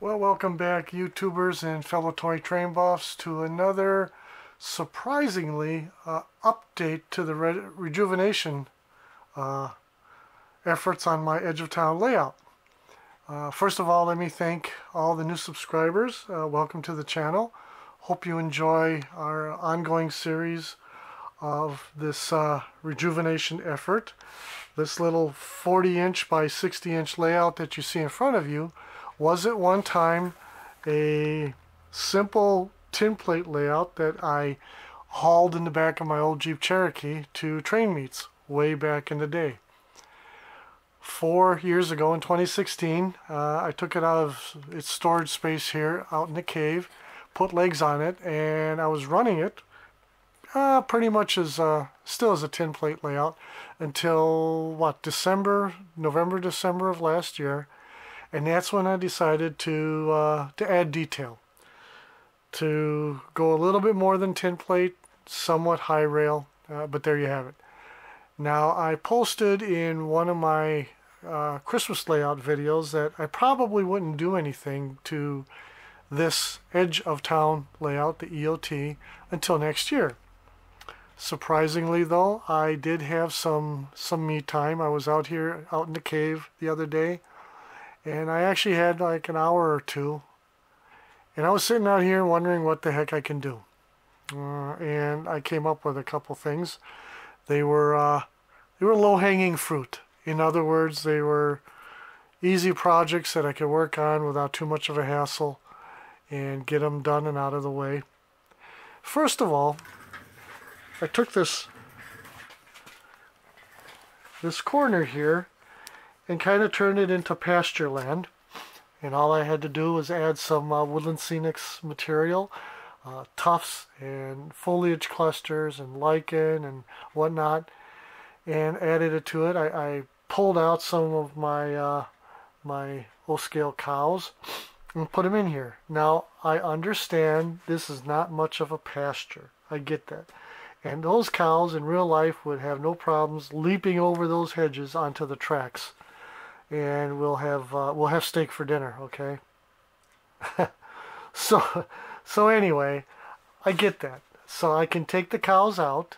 Well, welcome back, YouTubers and fellow toy train buffs, to another surprisingly update to the rejuvenation efforts on my Edge of Town layout. First of all, let me thank all the new subscribers. Welcome to the channel. Hope you enjoy our ongoing series of this rejuvenation effort. This little 40-inch by 60-inch layout that you see in front of you was at one time a simple tin plate layout that I hauled in the back of my old Jeep Cherokee to train meets way back in the day. 4 years ago in 2016, I took it out of its storage space here out in the cave, put legs on it, and I was running it pretty much as still as a tin plate layout until what, November, December of last year. And that's when I decided to add detail, to go a little bit more than tin plate, somewhat high rail, but there you have it. Now, I posted in one of my Christmas layout videos that I probably wouldn't do anything to this Edge of Town layout, the EoT, until next year. Surprisingly though, I did have some me time. I was out here, out in the cave the other day, and I actually had like an hour or two, and I was sitting out here wondering what the heck I can do. And I came up with a couple things. They were low-hanging fruit. In other words, they were easy projects that I could work on without too much of a hassle and get them done and out of the way. First of all, I took this corner here and kind of turned it into pasture land, and all I had to do was add some woodland scenics material, tufts and foliage clusters and lichen and whatnot, and added it to it. I pulled out some of my my O-scale cows and put them in here. Now, I understand this is not much of a pasture. I get that. And those cows in real life would have no problems leaping over those hedges onto the tracks. And we'll have steak for dinner, okay? So anyway, I get that. So I can take the cows out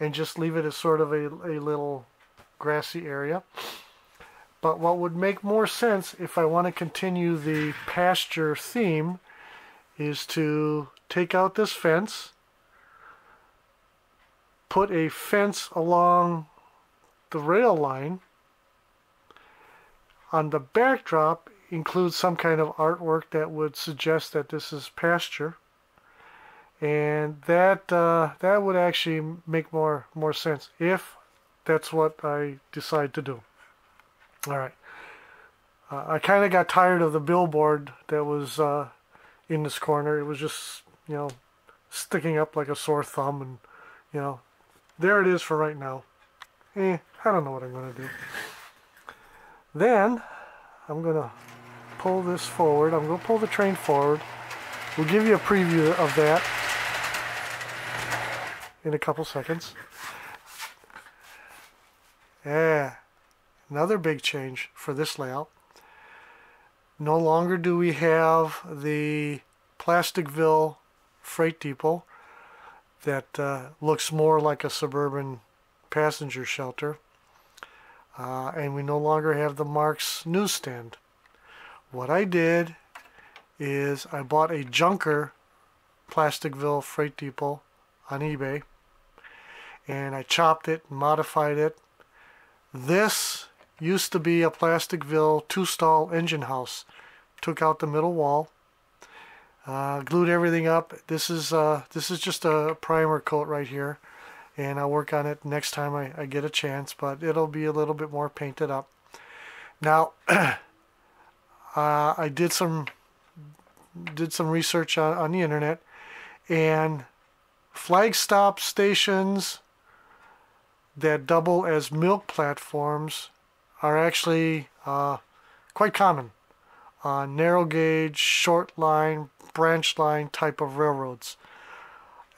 and just leave it as sort of a little grassy area. But what would make more sense if I want to continue the pasture theme is to take out this fence, put a fence along the rail line. On the backdrop, include some kind of artwork that would suggest that this is pasture, and that would actually make more sense if that's what I decide to do. All right. I kind of got tired of the billboard that was in this corner. It was just, sticking up like a sore thumb, and there it is for right now. I don't know what I'm going to do. Then, I'm going to pull this forward. I'm going to pull the train forward. We'll give you a preview of that in a couple seconds. Yeah, another big change for this layout. No longer do we have the Plasticville freight depot that looks more like a suburban passenger shelter. And we no longer have the Marx newsstand. What I did is I bought a junker Plasticville freight depot on eBay, and I chopped it and modified it. This used to be a Plasticville 2-stall engine house. Took out the middle wall, glued everything up. This is just a primer coat right here, and I'll work on it next time I get a chance, but it'll be a little bit more painted up. Now, I did some research on the internet, and flag stop stations that double as milk platforms are actually quite common on narrow gauge, short line, branch line type of railroads.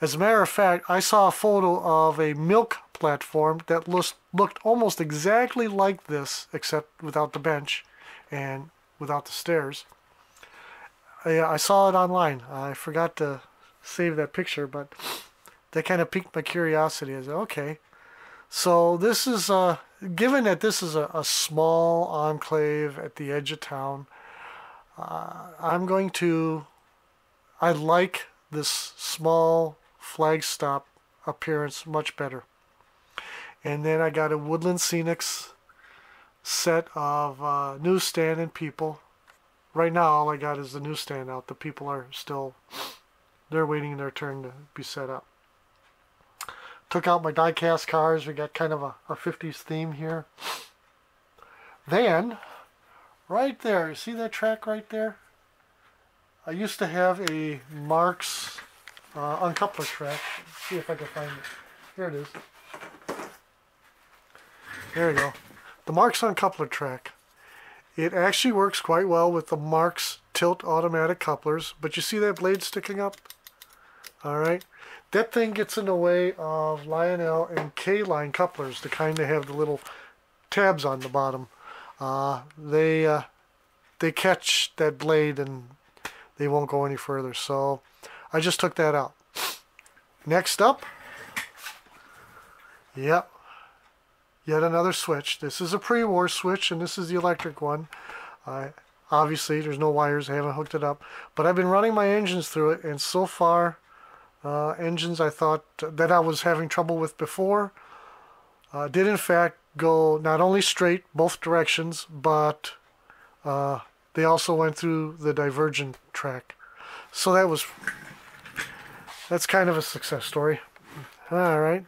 As a matter of fact, I saw a photo of a milk platform that looked almost exactly like this, except without the bench and without the stairs. I saw it online. I forgot to save that picture, but that kind of piqued my curiosity. I said, okay. So this is, given that this is a small enclave at the edge of town, I'm going to, I like this small flag stop appearance much better. And then I got a Woodland Scenics set of newsstand and people. Right now all I got is the newsstand out. The people are still, they're waiting their turn to be set up. Took out my die-cast cars. We got kind of a 50s theme here. Then, right there, you see that track right there? I used to have a Marx uncoupler track. Let's see if I can find it. Here it is. There you go. The Marx uncoupler track. It actually works quite well with the Marx tilt automatic couplers, but you see that blade sticking up? Alright. That thing gets in the way of Lionel and K-line couplers, the kind that have the little tabs on the bottom. They catch that blade and they won't go any further. So I just took that out. Next up, yep, yet another switch. This is a pre-war switch and this is the electric one. Obviously there's no wires, I haven't hooked it up, but I've been running my engines through it, and so far engines I thought that I was having trouble with before did in fact go not only straight both directions, but they also went through the divergent track. So that's kind of a success story. Alright,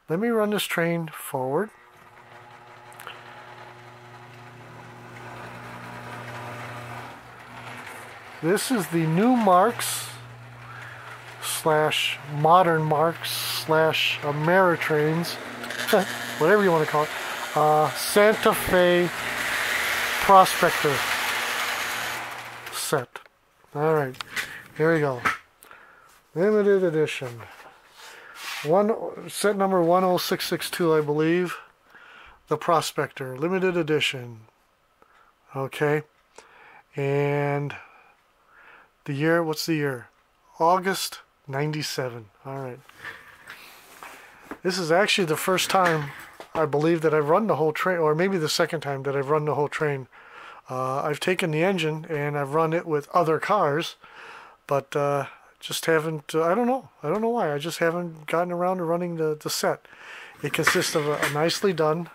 let me run this train forward. This is the new Marx / modern Marx / Ameritrains, whatever you want to call it, Santa Fe Prospector set. Alright, here we go. Limited edition. Set number 10662, I believe. The Prospector. Limited edition. Okay. And the year, what's the year? August 97. Alright. This is actually the first time, I believe, that I've run the whole train, or maybe the second time that I've run the whole train. I've taken the engine and I've run it with other cars, but just haven't, I don't know why, I just haven't gotten around to running the set. It consists of a nicely done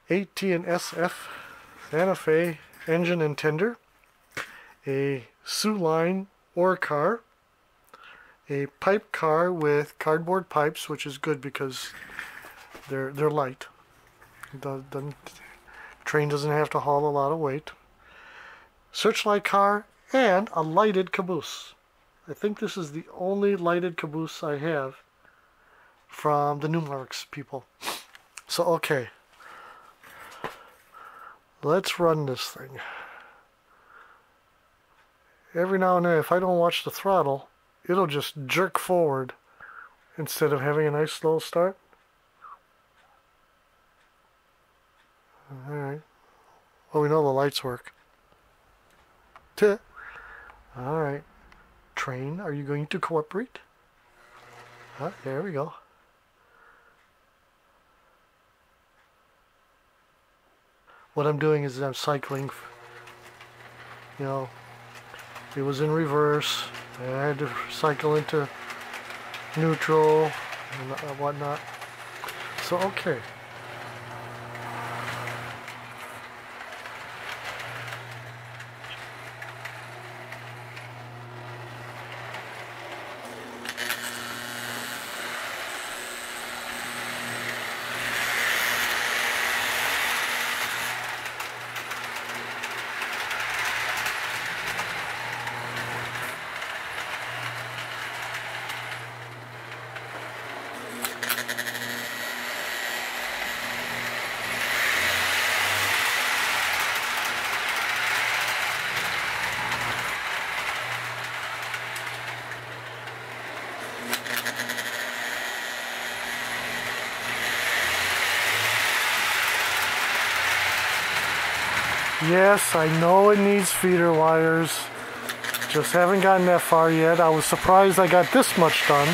AT and SF Santa Fe engine and tender, a Sioux Line ore car, a pipe car with cardboard pipes, which is good because they're light. The train doesn't have to haul a lot of weight. Searchlight car and a lighted caboose. I think this is the only lighted caboose I have from the new Marx people. So okay, let's run this thing. Every now and then, if I don't watch the throttle, it'll just jerk forward instead of having a nice slow start. Alright. Well, we know the lights work. Alright. Train, are you going to cooperate? There we go. What I'm doing is I'm cycling, you know, it was in reverse. I had to cycle into neutral and whatnot. So, okay. Yes, I know it needs feeder wires. Just haven't gotten that far yet. I was surprised I got this much done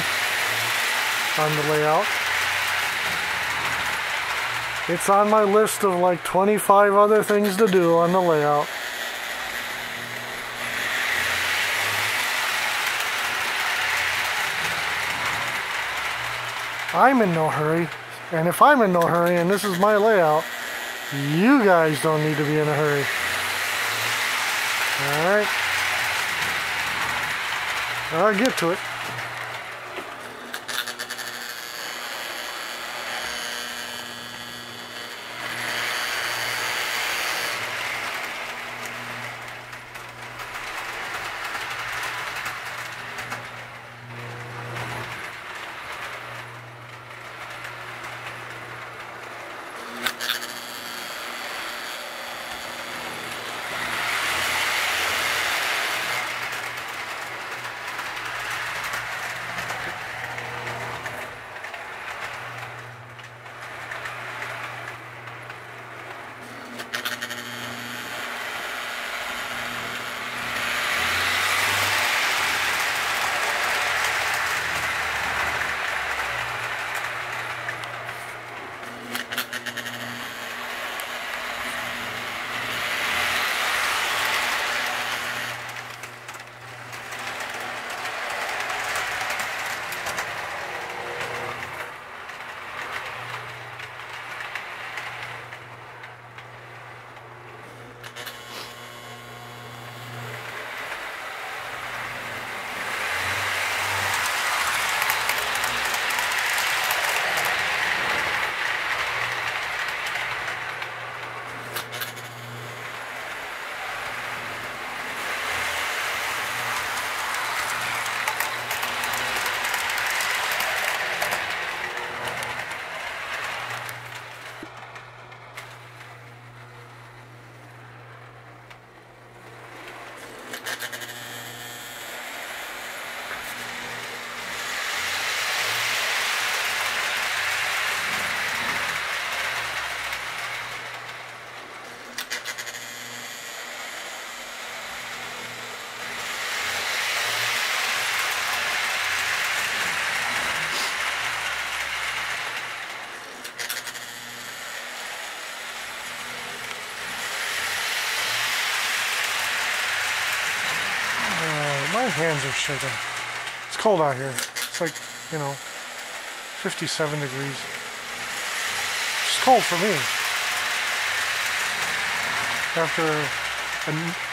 on the layout. It's on my list of like 25 other things to do on the layout. I'm in no hurry, and if I'm in no hurry and this is my layout, you guys don't need to be in a hurry. Alright. I'll get to it. My hands are shaking. It's cold out here. It's like, 57 degrees. It's cold for me. After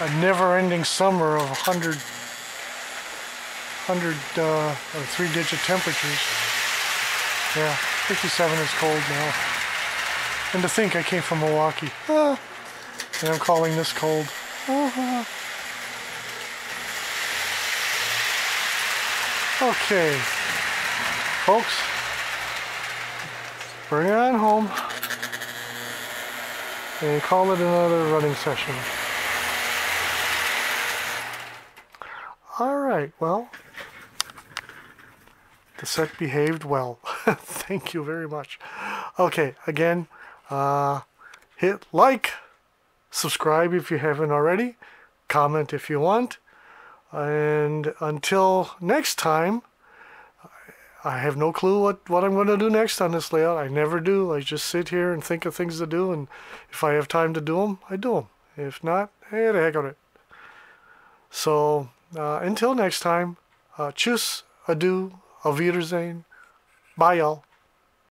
a never-ending summer of 100 or three-digit temperatures. Yeah, 57 is cold now. And to think I came from Milwaukee. And I'm calling this cold. Okay, folks, bring it on home and call it another running session. Alright, well, the set behaved well. Thank you very much. Okay, again, hit like, subscribe if you haven't already, comment if you want. And until next time, I have no clue what I'm going to do next on this layout. I never do. I just sit here and think of things to do, and if I have time to do them, I do them. If not, hey, the heck of it. So, until next time, tschüss, adieu, auf Wiedersehen, bye y'all.